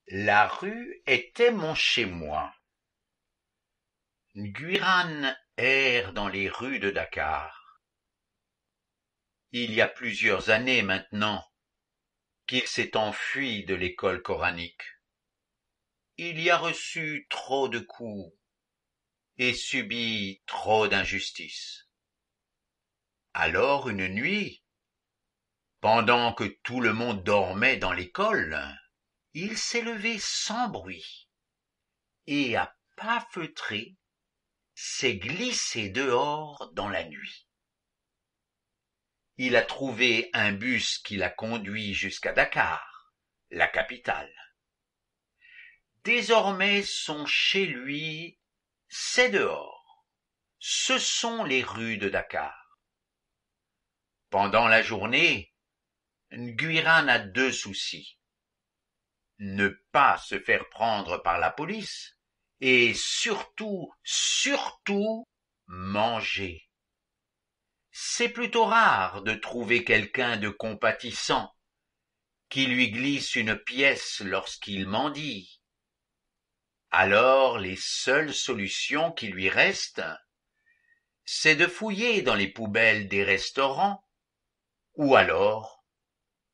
La rue était mon chez-moi. Nguiran erre dans les rues de Dakar. Il y a plusieurs années maintenant qu'il s'est enfui de l'école coranique. Il y a reçu trop de coups et subi trop d'injustices. Alors une nuit, pendant que tout le monde dormait dans l'école, il s'est levé sans bruit et à pas feutrés s'est glissé dehors dans la nuit. Il a trouvé un bus qui l'a conduit jusqu'à Dakar, la capitale. Désormais son chez lui, c'est dehors. Ce sont les rues de Dakar. Pendant la journée, Nguiran a 2 soucis. Ne pas se faire prendre par la police et surtout manger. C'est plutôt rare de trouver quelqu'un de compatissant qui lui glisse une pièce lorsqu'il mendie. Alors les seules solutions qui lui restent, c'est de fouiller dans les poubelles des restaurants ou alors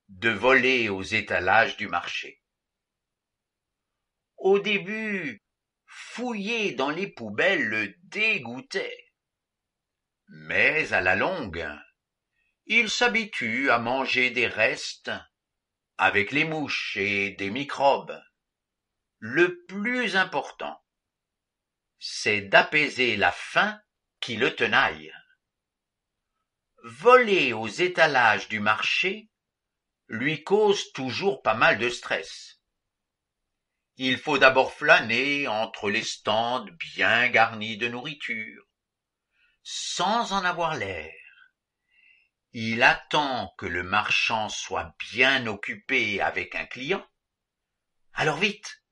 de voler aux étalages du marché. Au début, fouiller dans les poubelles le dégoûtait, mais à la longue, il s'habitue à manger des restes avec les mouches et des microbes. Le plus important, c'est d'apaiser la faim qui le tenaille. Voler aux étalages du marché lui cause toujours pas mal de stress. Il faut d'abord flâner entre les stands bien garnis de nourriture, sans en avoir l'air. Il attend que le marchand soit bien occupé avec un client. Alors vite,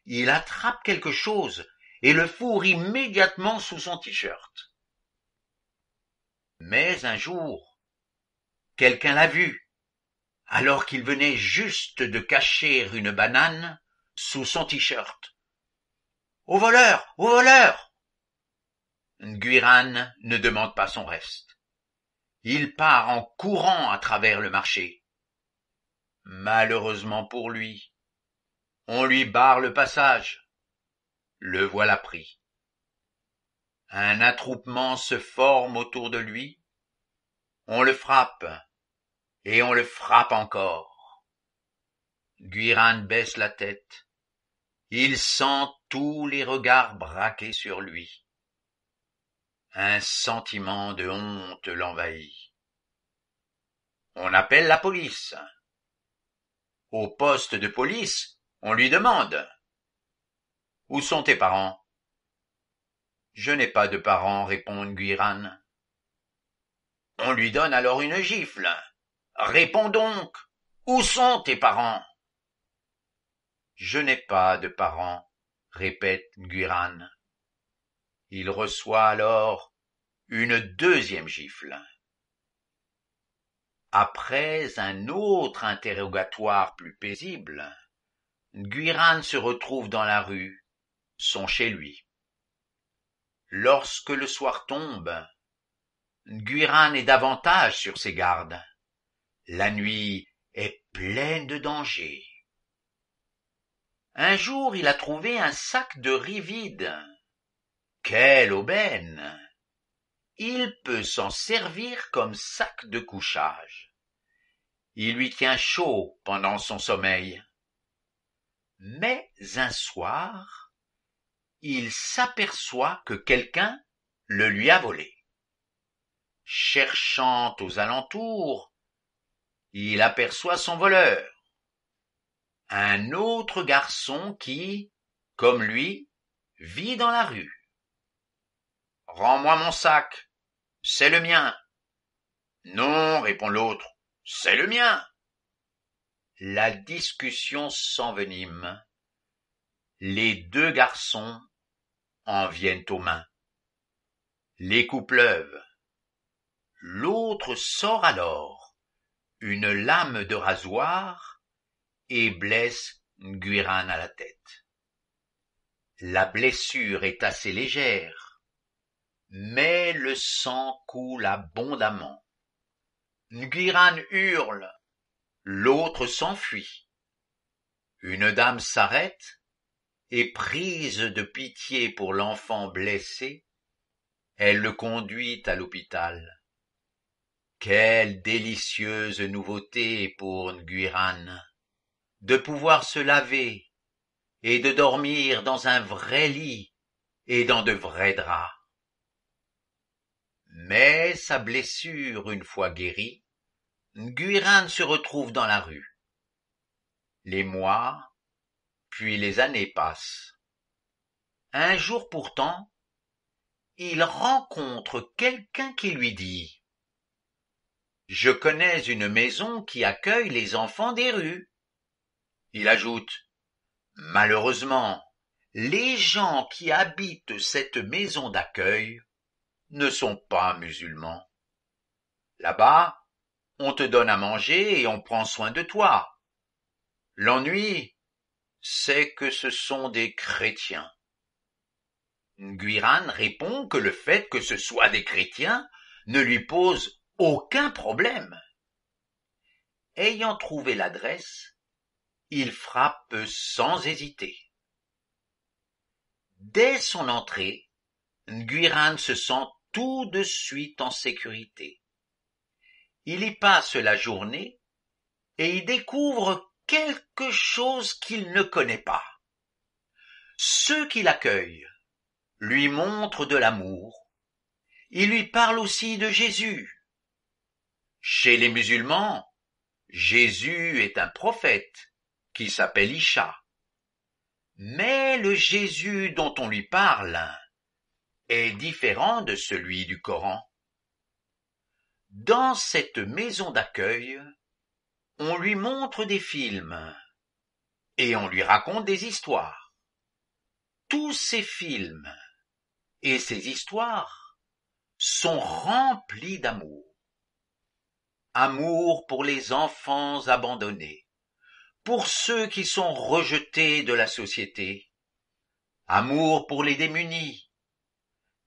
il attrape quelque chose et le fourre immédiatement sous son t-shirt. Mais un jour, quelqu'un l'a vu, alors qu'il venait juste de cacher une banane sous son t-shirt. « Au voleur! Au voleur !» Nguiran ne demande pas son reste. Il part en courant à travers le marché. Malheureusement pour lui, on lui barre le passage. Le voilà pris. Un attroupement se forme autour de lui. On le frappe, et on le frappe encore. Nguiran baisse la tête. Il sent tous les regards braqués sur lui. Un sentiment de honte l'envahit. On appelle la police. Au poste de police, on lui demande « Où sont tes parents ?» « Je n'ai pas de parents, répond Nguiran. On lui donne alors une gifle. « Réponds donc, où sont tes parents ?» Je n'ai pas de parents, répète Nguiran. Il reçoit alors une 2e gifle. Après un autre interrogatoire plus paisible, Nguiran se retrouve dans la rue, son chez lui. Lorsque le soir tombe, Nguiran est davantage sur ses gardes. La nuit est pleine de dangers. Un jour, il a trouvé un sac de riz vide. Quelle aubaine! Il peut s'en servir comme sac de couchage. Il lui tient chaud pendant son sommeil. Mais un soir, il s'aperçoit que quelqu'un le lui a volé. Cherchant aux alentours, il aperçoit son voleur, un autre garçon qui, comme lui, vit dans la rue. « Rends-moi mon sac, c'est le mien. »« Non, répond l'autre, c'est le mien. » La discussion s'envenime. Les 2 garçons en viennent aux mains. Les coups pleuvent. L'autre sort alors une lame de rasoir et blesse Nguiran à la tête. La blessure est assez légère, mais le sang coule abondamment. Nguiran hurle, l'autre s'enfuit. Une dame s'arrête et, prise de pitié pour l'enfant blessé, elle le conduit à l'hôpital. Quelle délicieuse nouveauté pour Nguiran de pouvoir se laver et de dormir dans un vrai lit et dans de vrais draps. Mais sa blessure une fois guérie, Nguiran se retrouve dans la rue. Les mois, puis les années passent. Un jour pourtant, il rencontre quelqu'un qui lui dit « Je connais une maison qui accueille les enfants des rues. » Il ajoute « Malheureusement, les gens qui habitent cette maison d'accueil ne sont pas musulmans. Là-bas, on te donne à manger et on prend soin de toi. L'ennui, c'est que ce sont des chrétiens. » Nguiran répond que le fait que ce soit des chrétiens ne lui pose aucun problème. Ayant trouvé l'adresse, il frappe sans hésiter. Dès son entrée, Nguiran se sent tout de suite en sécurité. Il y passe la journée et y découvre quelque chose qu'il ne connaît pas. Ceux qui l'accueillent lui montrent de l'amour. Ils lui parlent aussi de Jésus. Chez les musulmans, Jésus est un prophète qui s'appelle Isha. Mais le Jésus dont on lui parle est différent de celui du Coran. Dans cette maison d'accueil, on lui montre des films et on lui raconte des histoires. Tous ces films et ces histoires sont remplis d'amour. Amour pour les enfants abandonnés, pour ceux qui sont rejetés de la société, amour pour les démunis.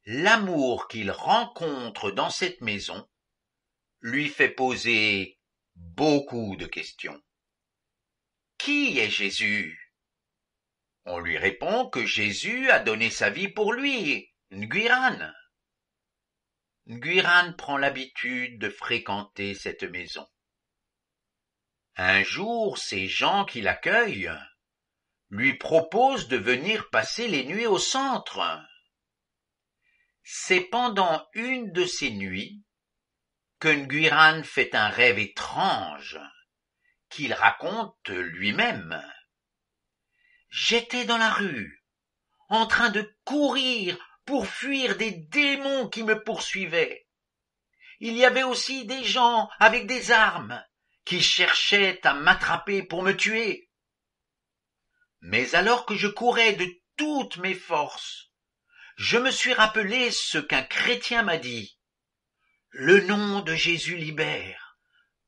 L'amour qu'il rencontre dans cette maison lui fait poser beaucoup de questions. Qui est Jésus? On lui répond que Jésus a donné sa vie pour lui, Nguiran. Nguiran prend l'habitude de fréquenter cette maison. Un jour, ces gens qui l'accueillent lui proposent de venir passer les nuits au centre. C'est pendant une de ces nuits que Nguiran fait un rêve étrange qu'il raconte lui-même. J'étais dans la rue, en train de courir pour fuir des démons qui me poursuivaient. Il y avait aussi des gens avec des armes qui cherchaient à m'attraper pour me tuer. Mais alors que je courais de toutes mes forces, je me suis rappelé ce qu'un chrétien m'a dit. Le nom de Jésus libère.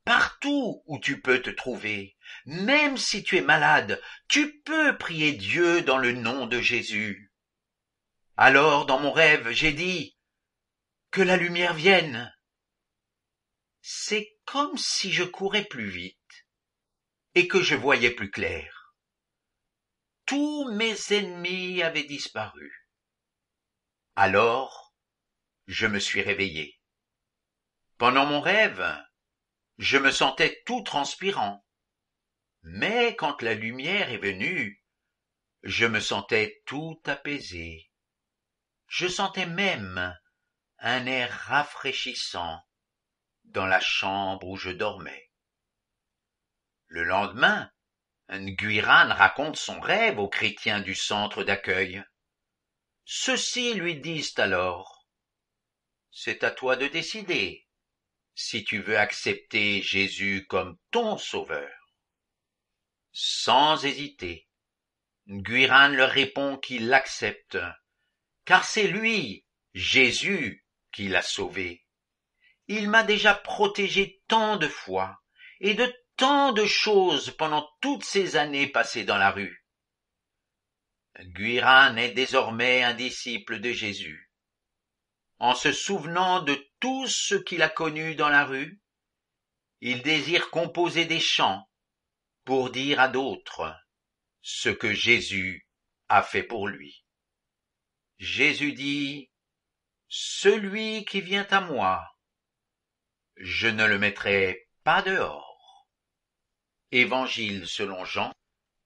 Partout où tu peux te trouver, même si tu es malade, tu peux prier Dieu dans le nom de Jésus. Alors, dans mon rêve, j'ai dit « Que la lumière vienne !» C'est comme si je courais plus vite et que je voyais plus clair. Tous mes ennemis avaient disparu. Alors, je me suis réveillé. Pendant mon rêve, je me sentais tout transpirant. Mais quand la lumière est venue, je me sentais tout apaisé. Je sentais même un air rafraîchissant dans la chambre où je dormais. Le lendemain, Nguiran raconte son rêve aux chrétiens du centre d'accueil. Ceux-ci lui disent alors « C'est à toi de décider si tu veux accepter Jésus comme ton sauveur. » Sans hésiter, Nguiran leur répond qu'il l'accepte, car c'est lui, Jésus, qui l'a sauvé. Il m'a déjà protégé tant de fois et de tant de choses pendant toutes ces années passées dans la rue. Guiran est désormais un disciple de Jésus. En se souvenant de tout ce qu'il a connu dans la rue, il désire composer des chants pour dire à d'autres ce que Jésus a fait pour lui. Jésus dit, « Celui qui vient à moi, je ne le mettrai pas dehors. » Évangile selon Jean,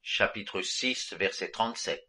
chapitre 6, verset 37.